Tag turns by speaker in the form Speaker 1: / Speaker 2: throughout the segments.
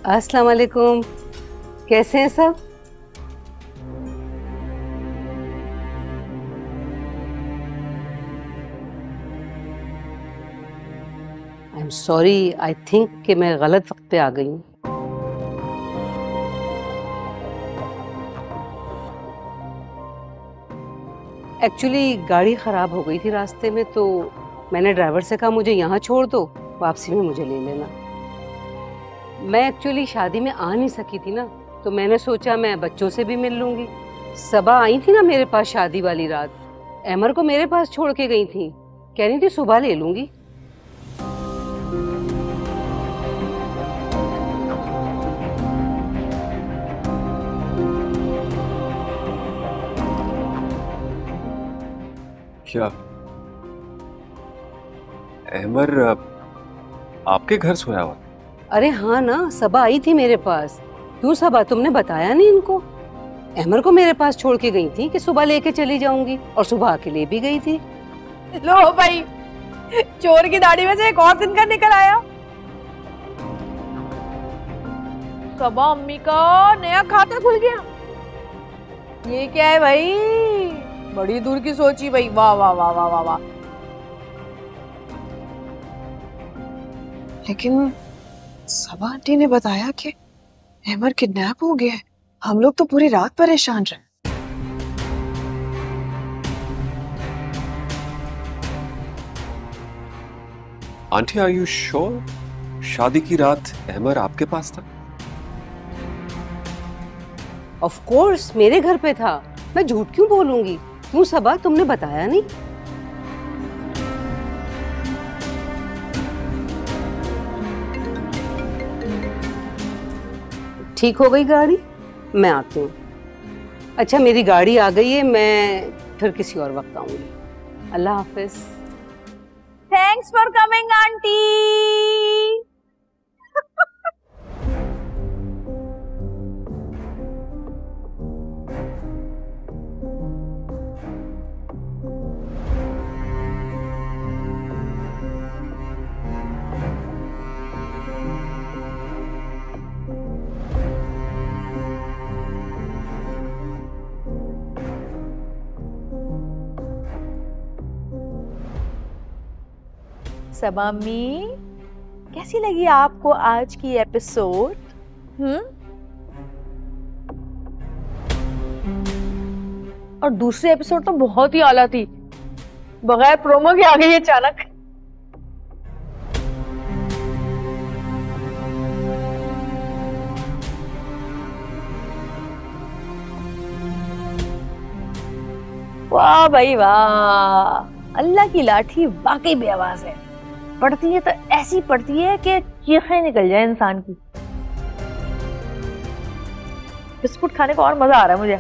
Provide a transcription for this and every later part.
Speaker 1: अस्सलाम वालेकुम, कैसे हैं सब? I am sorry, I think कि मैं गलत वक्त पे आ गई हूँ। एक्चुअली गाड़ी खराब हो गई थी रास्ते में, तो मैंने ड्राइवर से कहा मुझे यहाँ छोड़ दो, वापसी में मुझे ले लेना। मैं एक्चुअली शादी में आ नहीं सकी थी ना, तो मैंने सोचा मैं बच्चों से भी मिल लूंगी। सबा आई थी ना मेरे पास शादी वाली रात, अमर को मेरे पास छोड़ के गई थी, कह रही थी सुबह ले लूंगी।
Speaker 2: क्या अमर आपके घर सोया हुआ?
Speaker 1: अरे हाँ ना, सबा आई थी मेरे पास। क्यों सबा, तुमने बताया नहीं इनको? अमर को मेरे पास छोड़ के गई थी कि सुबह लेके चली जाऊंगी, और सुबह आके ले भी गई थी।
Speaker 3: लो भाई, चोर की दाढ़ी में से एक और दिन का निकल आया। सबा अम्मी का नया खाता खुल गया। ये क्या है भाई, बड़ी दूर की सोची भाई, वाह वाह वाह वाह वाह वाह।
Speaker 4: लेकिन सबा आंटी ने बताया कि अमर किडनैप हो गया है। हम लोग तो पूरी रात परेशान रहे।
Speaker 2: आंटी, आर यू श्योर शादी की रात अमर आपके पास था?
Speaker 1: ऑफ कोर्स मेरे घर पे था, मैं झूठ क्यों बोलूंगी? क्यों सबा, तुमने बताया नहीं? ठीक हो गई गाड़ी, मैं आती हूँ। अच्छा, मेरी गाड़ी आ गई है, मैं फिर किसी और वक्त आऊंगी। अल्लाह हाफिज।
Speaker 3: Thanks for coming aunty. Saba अम्मी, कैसी लगी आपको आज की एपिसोड? और दूसरी एपिसोड तो बहुत ही आला थी, बगैर प्रोमो के आ गई अचानक। वाह भाई वाह, अल्लाह की लाठी वाकई बेआवाज है। पड़ती है तो ऐसी पड़ती है कि चीखें निकल जाए इंसान की। बिस्कुट खाने को और मजा आ रहा है मुझे।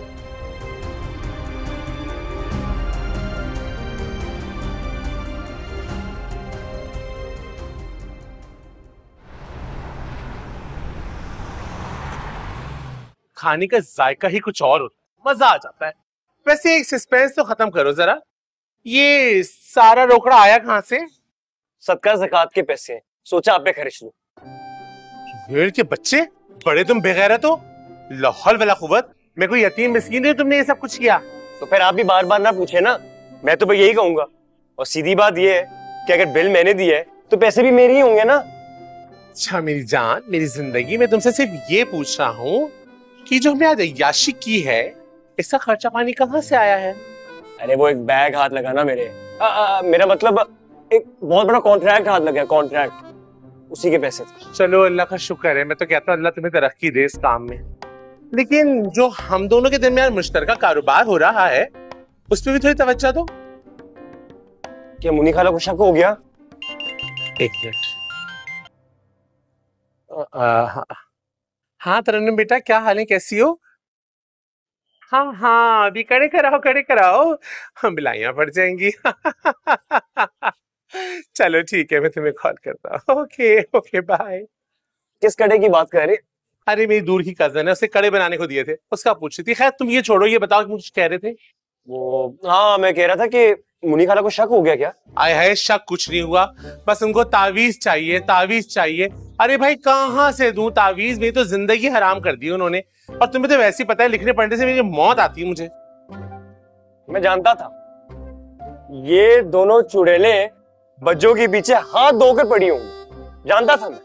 Speaker 5: खाने का जायका ही कुछ और होता है, मजा आ जाता है। वैसे एक सस्पेंस तो खत्म करो जरा, ये सारा रोकड़ा आया कहाँ से?
Speaker 6: सदका ज़कात के पैसे हैं, सोचा आप पे खर्च लूं।
Speaker 5: भेड़ के बच्चे, बड़े तुम बेगैरत हो। ला हौल वला कुव्वत, मैं कोई यतीम मिस्कीन नहीं, तुमने ये सब कुछ किया?
Speaker 6: तो फिर आप भी बार बार ना पूछे ना, मैं तो भाई यही कहूंगा। और सीधी बात ये है कि अगर बिल मैंने दिया है तो पैसे भी मेरे ही होंगे ना।
Speaker 5: अच्छा मेरी जान, मेरी जिंदगी में तुमसे सिर्फ ये पूछ रहा हूँ कि जो हमने आज अय्याशी की है, इसका खर्चा पानी कहाँ से आया है?
Speaker 6: अरे वो एक बैग हाथ लगा ना मेरे, मेरा मतलब एक बहुत बड़ा कॉन्ट्रैक्ट हाथ लगा, कॉन्ट्रैक्ट, उसी के पैसे थे।
Speaker 5: चलो अल्लाह का शुक्र है, मैं तो कहता हूँ अल्लाह तुम्हें तरक्की दे इस काम में। लेकिन जो हम दोनों के दरमियान मुश्तरका कारोबार हो रहा है, उस पर भी थोड़ी तवज्जो दो।
Speaker 6: क्या मुनी खाला को शक हो गया?
Speaker 5: एक मिनट। हाँ तरन्नुम बेटा, क्या हाल है, कैसी हो? हाँ हाँ, अभी खड़े कराओ, खड़े कराओ, हम बिलाइयां पड़ जाएंगी। चलो ठीक है, मैं तुम्हें कॉल करता हूँ। Okay okay bye.
Speaker 6: किस कड़े की बात कर रहे?
Speaker 5: अरे मेरी दूर की कजन है, उसे कड़े बनाने को दिए थे, उसका पूछ रही थी। खैर तुम ये छोड़ो, ये बताओ कि कुछ कह रहे थे।
Speaker 6: वो हाँ, मैं कह रहा था कि मुनी खाला को शक हो गया क्या?
Speaker 5: आए है, शक कुछ नहीं हुआ, बस उनको तावीज चाहिए, तावीज चाहिए। अरे भाई कहाँ से दूं तावीज, मेरी तो जिंदगी हराम कर दी उन्होंने। और तुम्हें तो वैसे ही पता है लिखने पढ़ने से मेरी मौत आती है मुझे।
Speaker 6: मैं जानता था ये दोनों चुड़ैले बच्चों के पीछे हाथ धोकर पड़ी होंगी, जानता था मैं।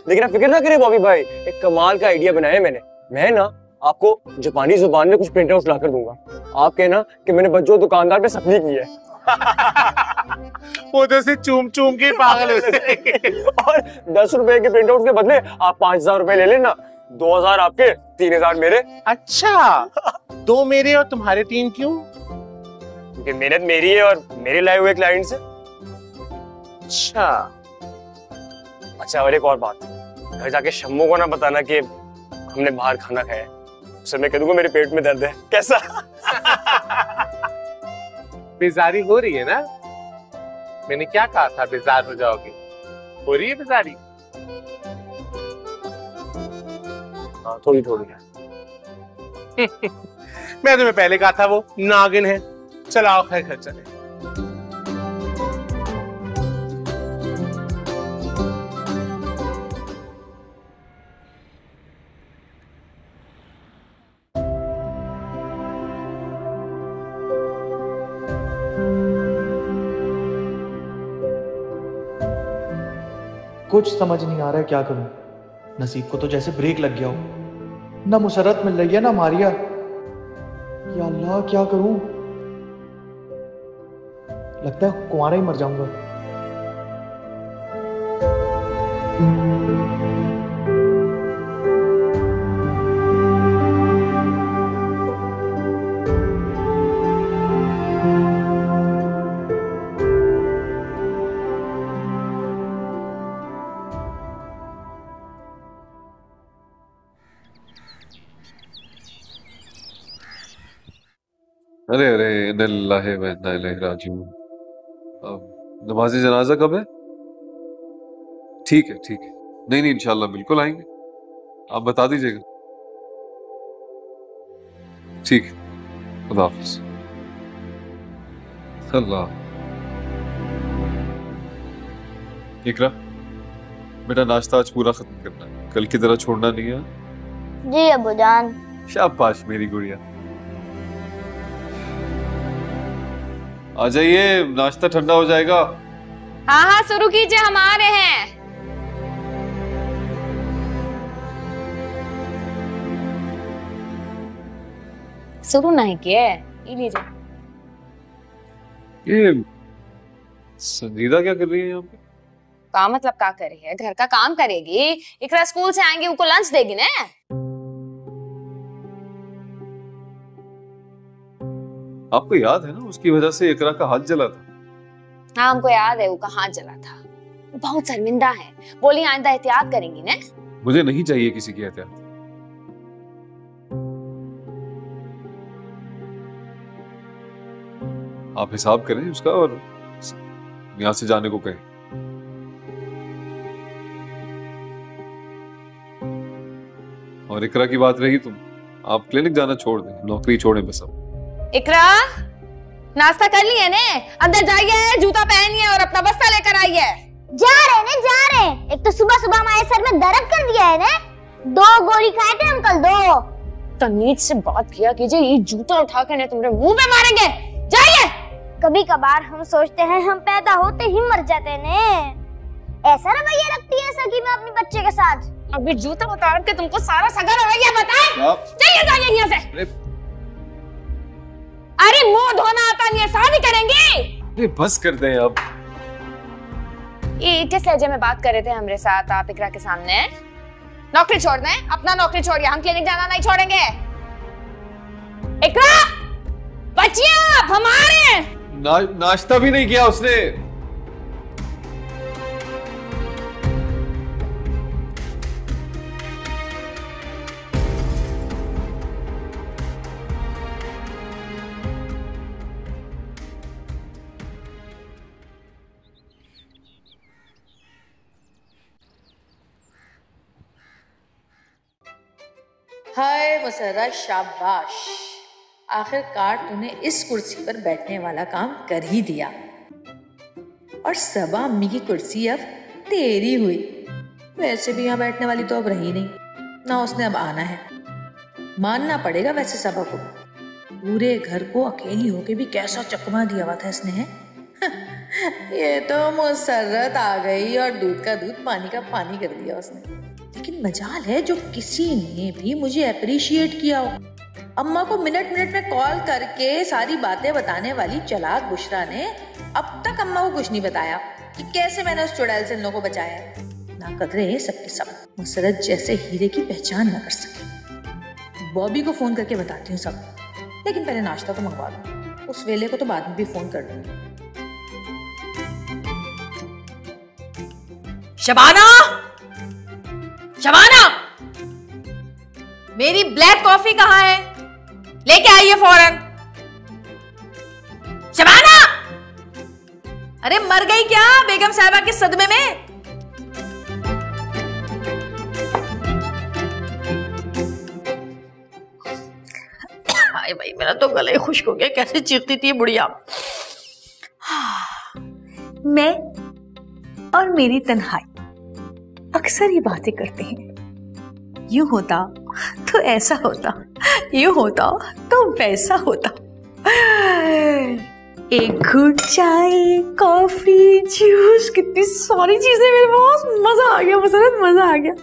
Speaker 6: लेकिन आप फिक्र ना करें बॉबी भाई, एक कमाल का आइडिया बनाया मैंने। मैं ना आपको जापानी जुबान में कुछ प्रिंट आउट लाकर दूंगा। आप कहना कि मैंने बच्चों दुकानदार पे सपनी की है।
Speaker 5: वो तो से चूम चूम के पागल हो जाएंगे।
Speaker 6: और 10 रुपए के प्रिंट आउट के बदले आप 5000 रुपए ले लेना, 2000 आपके, 3000 मेरे।
Speaker 5: अच्छा, 2 मेरे और तुम्हारे 3 क्यों?
Speaker 6: क्योंकि मेहनत मेरी है और मेरे लाए हुए क्लाइंट से। अच्छा और एक और बात, घर जाके शम्मू को ना बताना कि हमने बाहर खाना खाया है। उससे मैं कह दूंगा मेरे पेट में दर्द है। कैसा?
Speaker 5: बेजारी हो रही है ना? मैंने क्या कहा था बेजार हो जाओगे? हो रही है बेजारी?
Speaker 6: हाँ थोड़ी थोड़ी है।
Speaker 5: मैं तुम्हें पहले कहा था वो नागिन है। चलो आओ खैर घर चले।
Speaker 7: कुछ समझ नहीं आ रहा है क्या करूं। नसीब को तो जैसे ब्रेक लग गया हो, ना मुसरत मिल रही है ना मारिया। या अल्लाह क्या करूं, लगता है कुंवारा ही मर जाऊंगा।
Speaker 2: अरे अरे इन्ना लिल्लाहि व इन्ना इलैहि राजिऊन। अब नमाज़े जनाजा कब है? ठीक है ठीक है, नहीं नहीं इंशाल्लाह बिल्कुल आएंगे, आप बता दीजिएगा। ठीक है, खुदा हाफिज़। अल्लाह। इकरा बेटा नाश्ता आज पूरा खत्म करना है, कल की तरह छोड़ना नहीं है।
Speaker 8: जी अब्बूजान।
Speaker 2: शाबाश मेरी गुड़िया। आ जाइए, नाश्ता ठंडा हो जाएगा।
Speaker 9: हाँ हाँ शुरू कीजिए, हम आ रहे हैं। शुरू नहीं किए, ये लीजिए।
Speaker 2: ये संजीदा क्या कर रही है यहाँ पे?
Speaker 9: का मतलब क्या कर रही है? घर का काम करेगी। इकरा स्कूल से आएंगे, उनको लंच देगी ना।
Speaker 2: आपको याद है ना उसकी वजह से इकरा का हाथ जला था।
Speaker 9: हाँ हमको याद है, वो का हाथ जला था। वो बहुत शर्मिंदा है, बोली आइंदा एहतियात करेंगी ना।
Speaker 2: मुझे नहीं चाहिए किसी की एहतियात। आप हिसाब करें उसका और यहाँ से जाने को कहें। और इकरा की बात रही, तुम आप क्लिनिक जाना छोड़ दें, नौकरी छोड़ें बस अब।
Speaker 9: इकरा नाश्ता कर लिए ने? अंदर जाइए, जूता पहनिए और अपना बस्ता लेकर आइए।
Speaker 8: जा रहे ने, जा रहे। एक तो सुबह सुबह हमारे सर में दर्द कर दिया है ने। 2 गोली खाए थे हम कल, 2।
Speaker 9: तमीज से बात किया कीजिए, ये जूता उठा कर ने तुम्हारे मुंह पे मारेंगे। जाइए।
Speaker 8: कभी कभार हम सोचते हैं हम पैदा होते ही मर जाते ने। ऐसा रवैया रखती है सगी में अपनी बच्चे के साथ।
Speaker 9: अभी जूता उतार के तुमको सारा सगा रवैया बताए। चलिए जाइए यहाँ से। अरे मुंह धोना आता नहीं है, शादी करेंगे?
Speaker 2: अरे बस कर दें अब।
Speaker 9: ये किस लहजे में बात कर रहे थे हमारे साथ आप इकरा के सामने? नौकरी छोड़ दें, अपना नौकरी छोड़िए, हम क्लिनिक जाना नहीं छोड़ेंगे। इकरा बचिए आप, हमारे
Speaker 2: नाश्ता भी नहीं किया उसने।
Speaker 10: हाय मुसर्रा, शाबाश, आखिरकार तूने इस कुर्सी पर बैठने वाला काम कर ही दिया। और सबा अम्मी की कुर्सी अब तेरी हुई। वैसे भी यहाँ बैठने वाली तो अब रही नहीं, ना उसने अब आना है। मानना पड़ेगा वैसे सबा को, पूरे घर को अकेली होके भी कैसा चकमा दिया हुआ था इसने है। ये तो मुसर्रत आ गई और दूध का दूध पानी का पानी कर दिया उसने। लेकिन मजाल है जो किसी ने भी मुझे अप्रिशिएट किया हो। अम्मा को मिनट मिनट में कॉल करके सारी बातें बताने वाली चालाक बुशरा ने अब तक अम्मा को कुछ नहीं बताया कि कैसे मैंने उस चुड़ैल से इन लोगों को बचाया है। ना कदरे सबके सब, मुसरत जैसे हीरे की पहचान ना कर सके। बॉबी को फोन करके बताती हूँ सब, लेकिन पहले नाश्ता तो मंगवा दूँ, उस वेले को तो बाद में भी फोन कर दूंगी।
Speaker 3: शबाना, शबाना, मेरी ब्लैक कॉफी कहाँ है? लेके आइए फौरन। शबाना, अरे मर गई क्या बेगम साहिबा के सदमे में? हाय भाई, मेरा तो गला ही खुश्क हो गया, कैसे चीखती थी बुढ़िया। मैं और मेरी तन्हाई अक्सर ये बातें करते हैं, यूं होता तो ऐसा होता, यूं होता तो वैसा होता। एक घुट चाय, कॉफी, जूस, कितनी सारी चीजें मेरे पास। मजा आ गया मुसरत, मजा आ गया।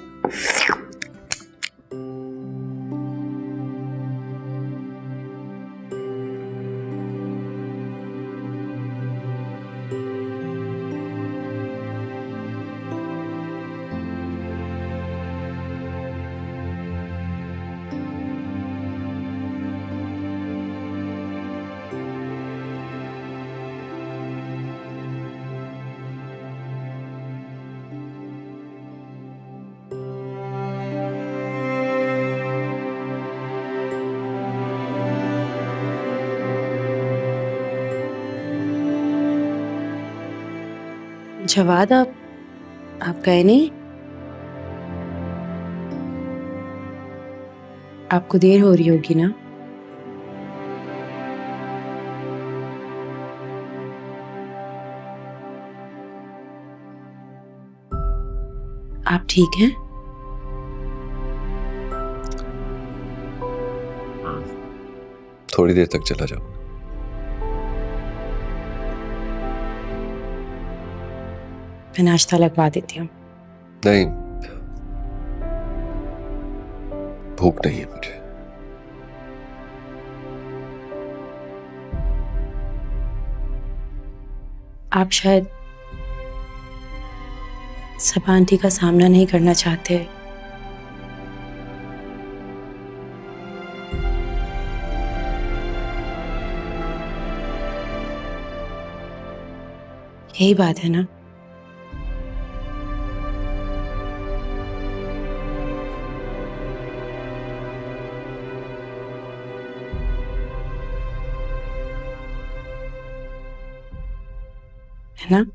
Speaker 1: जवाद, आप गए नहीं? आपको देर हो रही होगी ना? आप ठीक हैं?
Speaker 2: थोड़ी देर तक चला जाऊं।
Speaker 1: मैं नाश्ता लगवा देती हूँ।
Speaker 2: नहीं, भूख नहीं है मुझे।
Speaker 1: आप शायद सबा आंटी का सामना नहीं करना चाहते। यही बात है ना? है ना?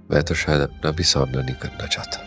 Speaker 2: मैं तो शायद अपना भी सामना नहीं करना चाहता।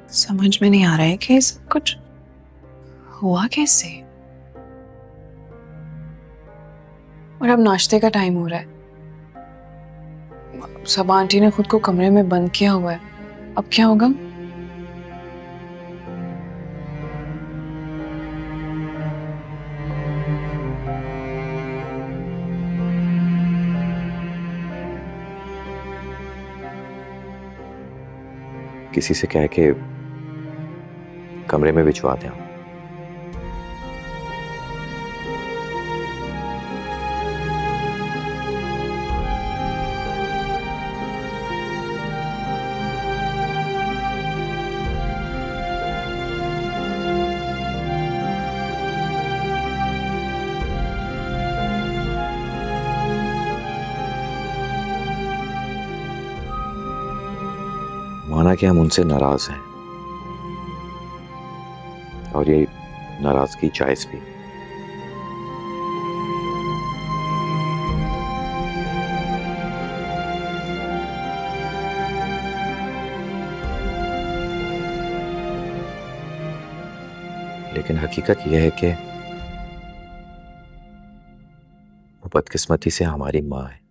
Speaker 4: समझ में नहीं आ रहा है कि सब कुछ हुआ कैसे। और अब नाश्ते का टाइम हो रहा है। सबा आंटी ने खुद को कमरे में बंद किया हुआ है। अब क्या होगा?
Speaker 11: किसी से कह के कमरे में बिछवा दें। माना कि हम उनसे नाराज हैं और ये नाराजगी जायज भी। लेकिन हकीकत यह है कि वो बदकिस्मती से हमारी माँ है।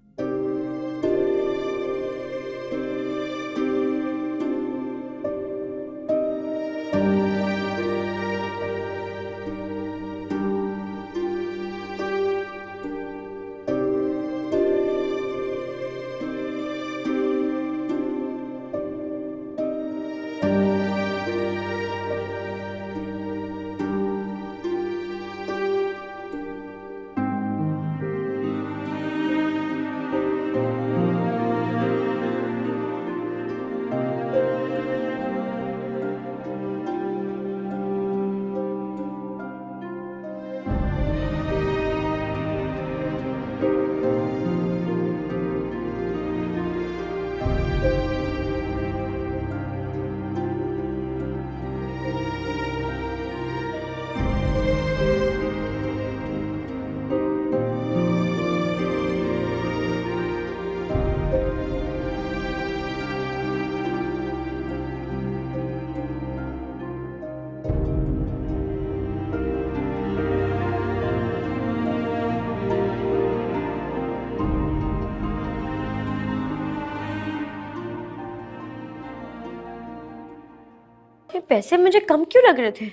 Speaker 12: ये पैसे मुझे कम क्यों लग रहे थे?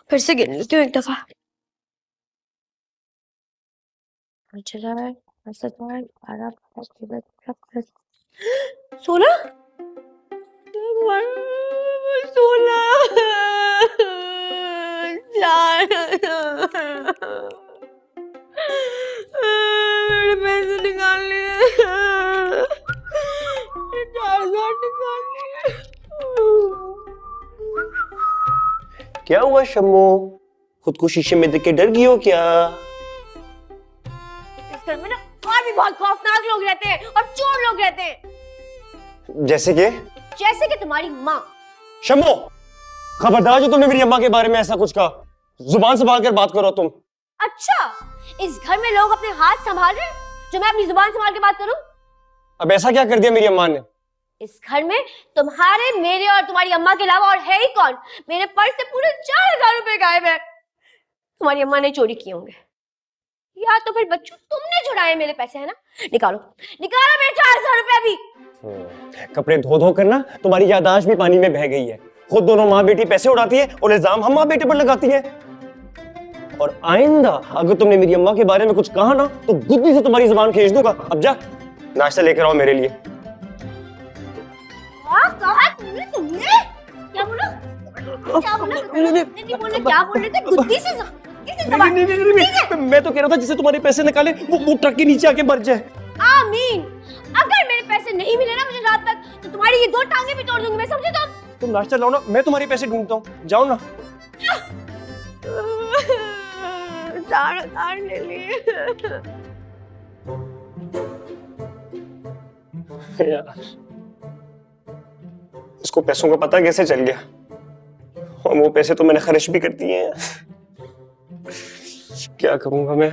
Speaker 12: फिर से गिन लेती हूँ एक दफा। 5,000, 10,000, 12, 16, पैसे निकाल लिए। 4,000 निकाल लिए।
Speaker 6: क्या हुआ शम्मो? खुद को शीशे में देख के डर गई हो क्या?
Speaker 12: इस घर में ना और भी बहुत खौफनाक लोग रहते हैं और चोर लोग रहते हैं।
Speaker 6: जैसे
Speaker 12: कि तुम्हारी माँ।
Speaker 6: शम्मो, खबरदार जो तुमने मेरी अम्मा के बारे में ऐसा कुछ कहा। जुबान संभाल कर बात करो तुम।
Speaker 12: अच्छा, इस घर में लोग अपने हाथ संभाल रहे हैं जो मैं अपनी जुबान संभाल के बात करूं?
Speaker 6: अब ऐसा क्या कर दिया मेरी अम्मा ने?
Speaker 12: इस घर में तुम्हारे, मेरे और तुम्हारी अम्मा के अलावा और है ही कौन? मेरे पर्स से पूरे 4,000 रुपए गायब है। तुम्हारी अम्मा ने चोरी किए होंगे या तो फिर बच्चों तुमने चुराए मेरे पैसे, है ना? निकालो निकालो मेरे 4,000 रुपए अभी।
Speaker 6: कपड़े धो धो कर ना तुम्हारी याददाश्त भी पानी में बह गई है। खुद दोनों माँ बेटी पैसे उड़ाती है और इल्जाम हम माँ बेटे पर लगाती है। और आइंदा अगर तुमने मेरी अम्मा के बारे में कुछ कहा ना तो गुद्दी से तुम्हारी जुबान खींच दूंगा। अब जा नाश्ता लेकर आओ मेरे लिए।
Speaker 12: कहा तुमने? क्या बोला? क्या बोला? क्या बोल रहे थे? गुद्दी से
Speaker 6: नहीं, मैं तो कह रहा था जिसे तुम्हारे पैसे निकाले वो ट्रक के नीचे आके मर जाए।
Speaker 12: आमीन। अगर मेरे पैसे नहीं मिले ना मुझे रात तक तो तुम्हारी ये 2 टांगे भी तोड़ दूंगी मैं, समझे तुम
Speaker 6: नाश्ता लाओ ना, मैं तुम्हारे पैसे ढूंढता हूँ। जाओ ना।
Speaker 12: 4,000 ले लिए।
Speaker 6: यार इसको पैसों का पता कैसे चल गया? और वो पैसे तो मैंने खर्च भी कर दिए हैं। क्या करूंगा मैं?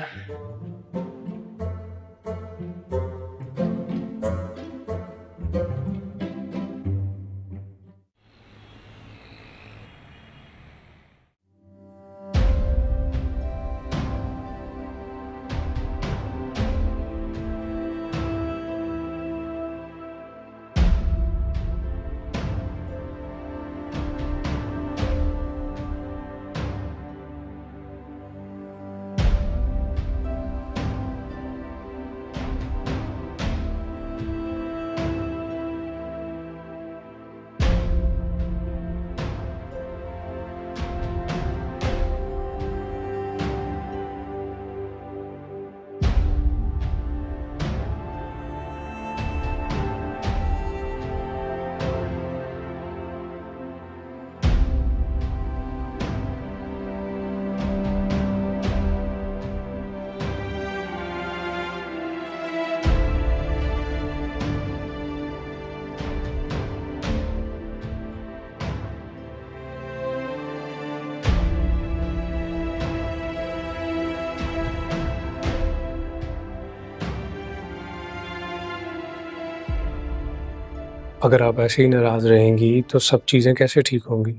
Speaker 13: अगर आप ऐसे ही नाराज रहेंगी तो सब चीजें कैसे ठीक होंगी?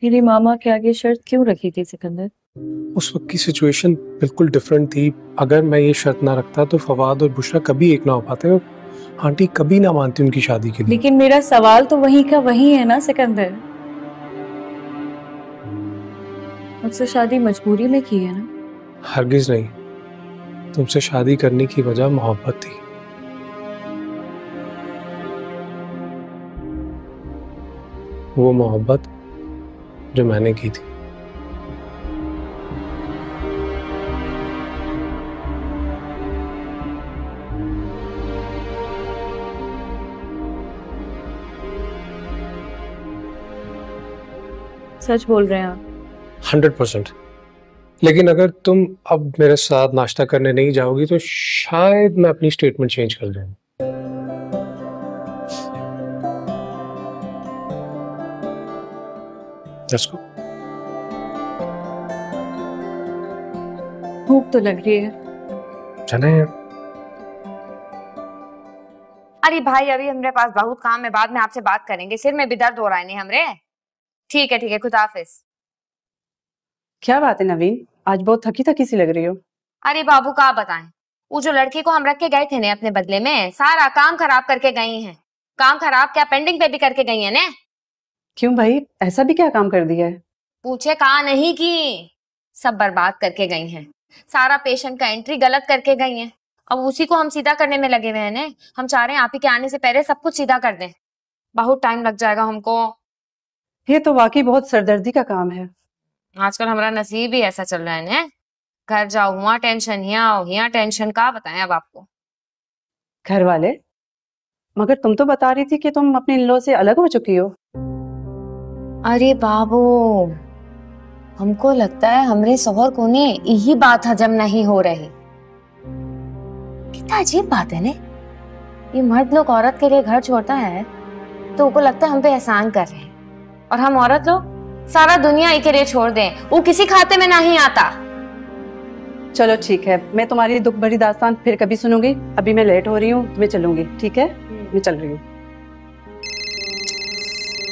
Speaker 14: मेरी मामा के आगे शर्त क्यों रखी थी सिकंदर?
Speaker 13: उस वक्त की सिचुएशन बिल्कुल डिफरेंट थी। अगर मैं ये शर्त ना रखता तो फवाद और बुशरा कभी एक ना हो पाते और आंटी कभी ना मानती उनकी शादी के लिए।
Speaker 14: लेकिन मेरा सवाल तो वही का वही है ना सिकंदर, मुझसे शादी मजबूरी में की है ना?
Speaker 13: हरगिज नहीं, तुमसे शादी करने की वजह मोहब्बत थी। वो मोहब्बत जो मैंने की थी।
Speaker 14: सच बोल रहे हैं आप?
Speaker 13: 100%। लेकिन अगर तुम अब मेरे साथ नाश्ता करने नहीं जाओगी तो शायद मैं अपनी स्टेटमेंट चेंज कर दूँ। Let's go.
Speaker 14: भूख तो लग रही है।
Speaker 13: चले।
Speaker 9: अरे भाई अभी हमारे पास बहुत काम है, बाद में आपसे बात करेंगे। सिर में भी दर्द हो रहा है नहीं हमरे। ठीक है खुदा हाफिज।
Speaker 15: क्या बात है नवीन, आज बहुत थकी थकी सी लग रही हो।
Speaker 9: अरे बाबू का बताएं, वो जो लड़की को हम रख के गए थे ने अपने बदले में, सारा काम खराब करके गई हैं। काम खराब क्या, पेंडिंग पे भी करके गई है ने।
Speaker 15: क्यों भाई, ऐसा भी क्या काम कर दिया है?
Speaker 9: पूछे कहा नहीं की, सब बर्बाद करके गई हैं। सारा पेशेंट का एंट्री गलत करके गई हैं। अब उसी को हम सीधा करने में लगे हुए हैं ने। हम चाह रहे हैं आप ही के आने से पहले सब कुछ सीधा कर दें। बहुत टाइम लग जाएगा हमको।
Speaker 15: ये तो वाकई बहुत सरदर्दी का काम है।
Speaker 9: आजकल हमारा नसीब ही ऐसा चल रहा है ने। घर जाओ हुआ टेंशन, यहाँ आओ यहाँ टेंशन। का बताएं अब आपको।
Speaker 15: घर वाले? मगर तुम तो बता रही थी कि तुम अपने इन-लॉ से अलग हो चुकी हो।
Speaker 9: अरे बाबू, हमको लगता है हमरे शौहर को ने यही बात हजम नहीं हो रही। कितना अजीब बात है ने। ये मर्द लोग औरत के लिए घर छोड़ता है तो उनको लगता है हम पे एहसान कर रहे हैं, और हम औरत लोग सारा दुनिया के लिए छोड़ दें, वो किसी खाते में नहीं आता।
Speaker 15: चलो ठीक है, मैं तुम्हारी दुख भरी दास्तान फिर कभी सुनूंगी। अभी मैं लेट हो रही हूँ, मैं चलूंगी। ठीक है, मैं चल रही हूँ।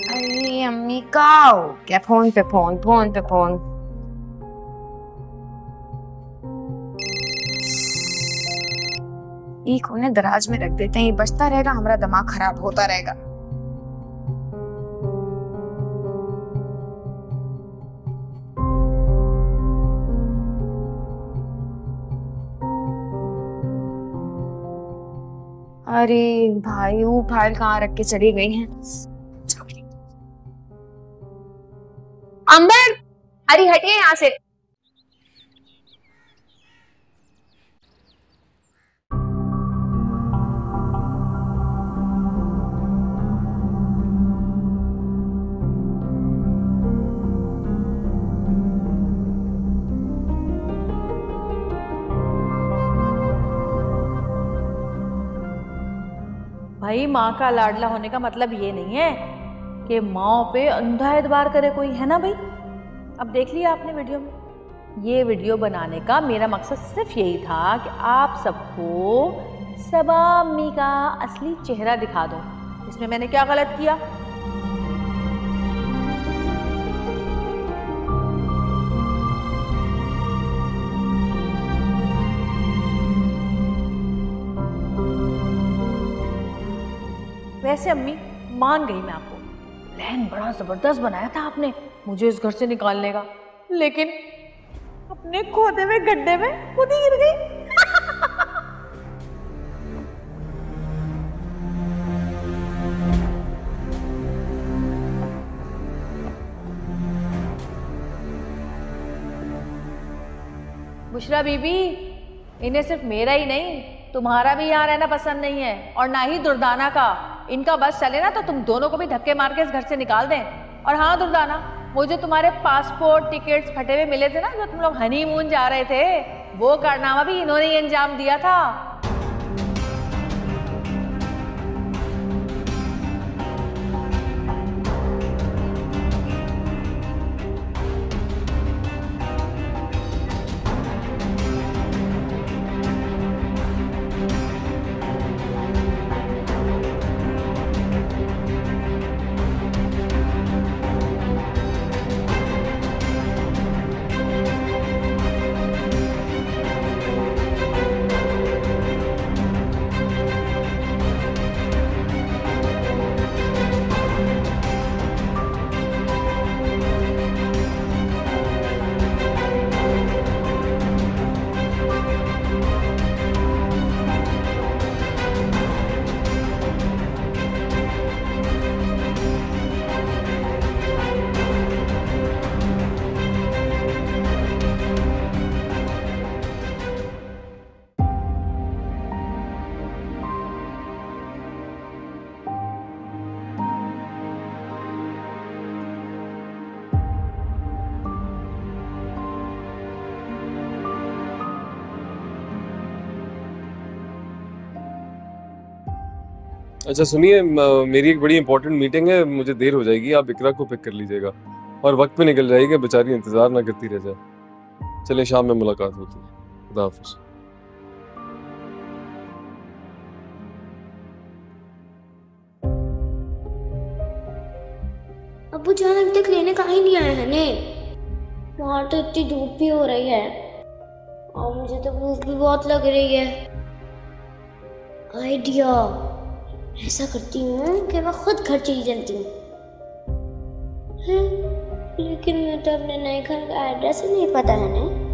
Speaker 9: अरे अम्मी का क्या, फोन पे फोन, फोन पे फोन। ये कोने दराज में रख देते हैं, ये बचता रहेगा, हमारा दिमाग खराब होता रहेगा। अरे भाई, वो फाइल कहाँ रख के चली गई हैं? अंबर, अरे हटिए यहाँ से।
Speaker 10: भाई माँ का लाडला होने का मतलब ये नहीं है कि माँ पे अंधा एतबार करे कोई, है ना भाई। अब देख लिया आपने वीडियो में। ये वीडियो बनाने का मेरा मकसद सिर्फ यही था कि आप सबको सबा अम्मी का असली चेहरा दिखा दो। इसमें मैंने क्या गलत किया? वैसे अम्मी मान गई मैं आपको, प्लान बड़ा जबरदस्त बनाया था आपने मुझे इस घर से निकालने का, लेकिन अपने खोदे में गड्ढे में खुद ही गिर गई। बुशरा बीबी, इन्हें सिर्फ मेरा ही नहीं तुम्हारा भी यहाँ रहना पसंद नहीं है, और ना ही दुर्दाना का। इनका बस चले ना तो तुम दोनों को भी धक्के मार के इस घर से निकाल दें। और हाँ दुर्दाना, वो जो तुम्हारे पासपोर्ट टिकट्स फटे हुए मिले थे ना, जो तुम लोग हनीमून जा रहे थे, वो कारनामा भी इन्होंने ही अंजाम दिया था।
Speaker 2: अच्छा सुनिए, मेरी एक बड़ी इंपॉर्टेंट मीटिंग है, मुझे देर हो जाएगी, आप इकरा को पिक कर लीजिएगा और वक्त पे निकल जाएगी, बेचारी इंतजार ना करती रह जाए। चलिए शाम में मुलाकात होती है, खुदा हाफिज।
Speaker 8: अब्बू जान अभी तक लेने का ही नहीं आए हैं ने। बाहर तो इतनी धूप भी हो रही है और मुझे तो भूख भी बहुत लग रही है। आइडिया, ऐसा करती हूँ कि मैं खुद घर चली जाती हूँ। लेकिन मैं तो अपने नए घर का एड्रेस ही नहीं पता है ना।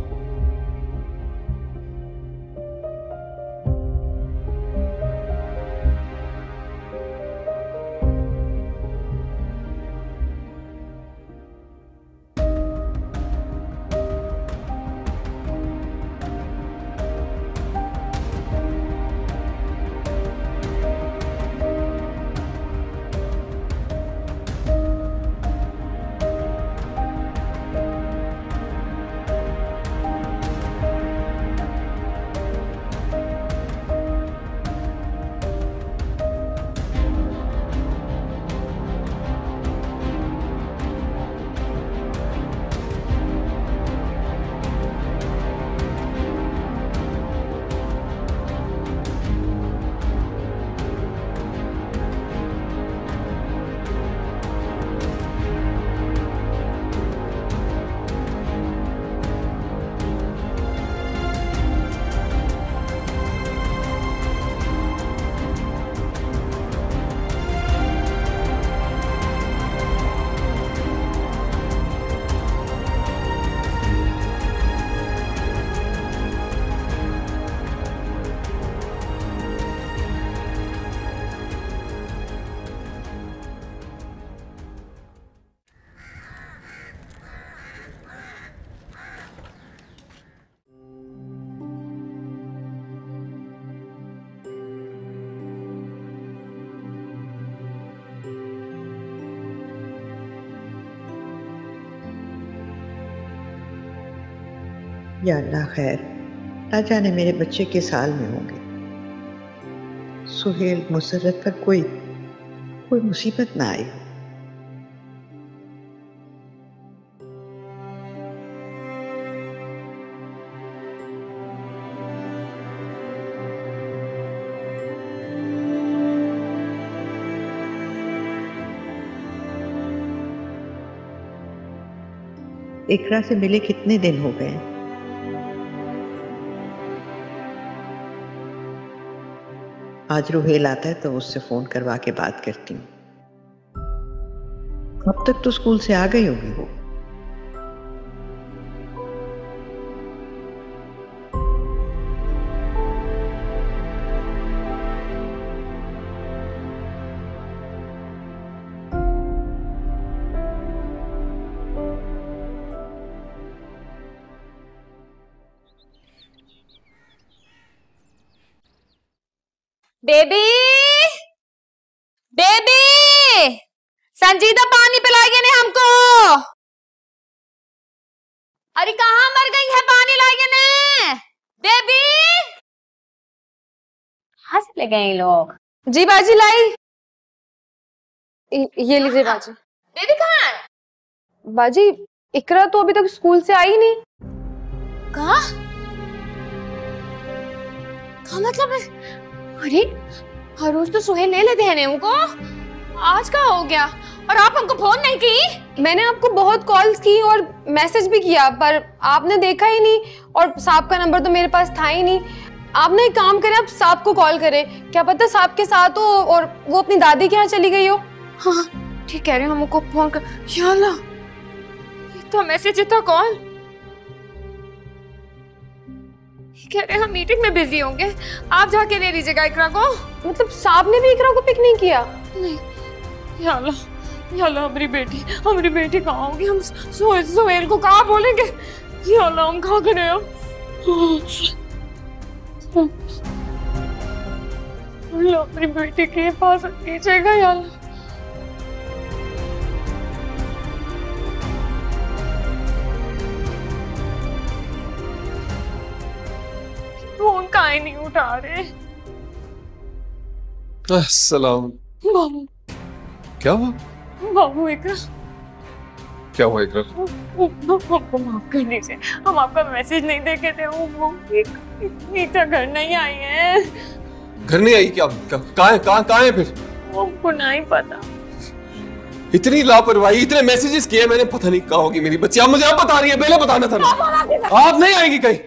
Speaker 16: या अल्लाह खैर, ना जाने मेरे बच्चे किस हाल में होंगे। सुहेल मुसर्रत पर कोई मुसीबत ना आई। इकरा से मिले कितने दिन हो गए? आज रुहेल आता है तो उससे फोन करवा के बात करती हूँ। अब तक तो स्कूल से आ गई होगी वो।
Speaker 9: बेबी, बेबी, संजीदा पानी पिलाइए ने हमको। अरे कहाँ मर गई है, पानी लाइए ने। बेबी, कहाँ से ले गए लोग?
Speaker 14: जी बाजी लाई। ये लीजिए बाजी।
Speaker 9: बेबी कहाँ है?
Speaker 14: बाजी इकरा तो अभी तक स्कूल से आई नहीं।
Speaker 9: कहाँ? कहाँ मतलब है? अरे हर रोज तो सुहेल ले लेते हैं उनको, आज का हो गया? और आप हमको फोन नहीं की?
Speaker 14: मैंने आपको बहुत कॉल्स की और मैसेज भी किया पर आपने देखा ही नहीं, और साहब का नंबर तो मेरे पास था ही नहीं। आपने एक काम करे, आप साहब को कॉल करें, क्या पता साहब के साथ हो और वो अपनी दादी के यहाँ चली गई हो।
Speaker 9: हाँ ठीक कह रहे हो, हमको फोन कर। या अल्लाह, इतना मैसेज इतना कॉल। कह रहे हम मीटिंग में बिजी होंगे, आप जाके ले लीजिएगा इकरा को।
Speaker 14: मतलब साहब ने भी इकरा को पिक नहीं किया?
Speaker 9: नहीं। या अल्लाह, हमारी बेटी कहाँ होगी? हम सुहेल को कहाँ बोलेंगे? या अल्लाह, हम कहाँ करें अब? अल्लाह, हमारी बेटी के पास कीजिएगा या अल्लाह। फोन काहे नहीं उठा रहे?
Speaker 2: अस्सलाम।
Speaker 14: बाबू
Speaker 2: क्या हुआ?
Speaker 14: बाबू इकरा,
Speaker 2: क्या हुआ इकरा?
Speaker 14: हमको माफ कर दीजिए, हम आपका मैसेज नहीं देखे थे। वो इकरा घर नहीं आई है।
Speaker 2: घर नहीं आई? क्या कहाँ है फिर?
Speaker 14: हमको नहीं पता।
Speaker 2: इतनी लापरवाही, इतने मैसेजेस किए मैंने, पता नहीं कहाँ होगी मेरी बच्ची। आप मुझे आप बता रही है, पहले बताना था ना। आप नहीं आएंगी कहीं।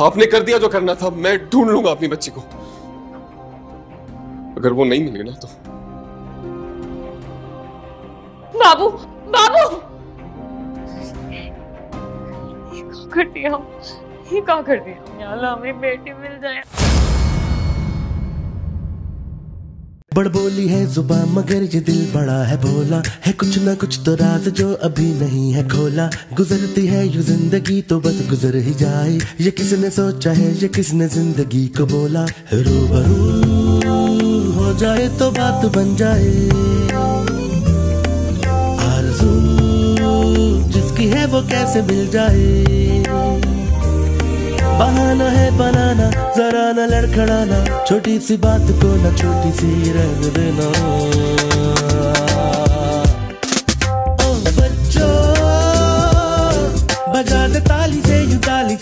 Speaker 2: आपने कर दिया जो करना था, मैं ढूंढ लूंगा अपनी बच्ची को। अगर वो नहीं मिले ना तो
Speaker 14: बाबू बाबू ये क्या कर दिया, ये क्या कर दिया? या अल्लाह हमें बेटी मिल जाए।
Speaker 17: बड़बोली है जुबान मगर ये दिल बड़ा है भोला है, कुछ ना कुछ तो राज जो अभी नहीं है खोला। गुजरती है यूं जिंदगी तो बस गुजर ही जाए, ये किसने सोचा है, ये किसने जिंदगी को बोला। रूबरू हो जाए तो बात बन जाए, आरज़ू जिसकी है वो कैसे मिल जाए। बहाना है बनाना, जरा न लड़खड़ाना, छोटी सी बात को न छोटी सी रह देना। ओ बच्चों बजा दे ताली से यूं ताली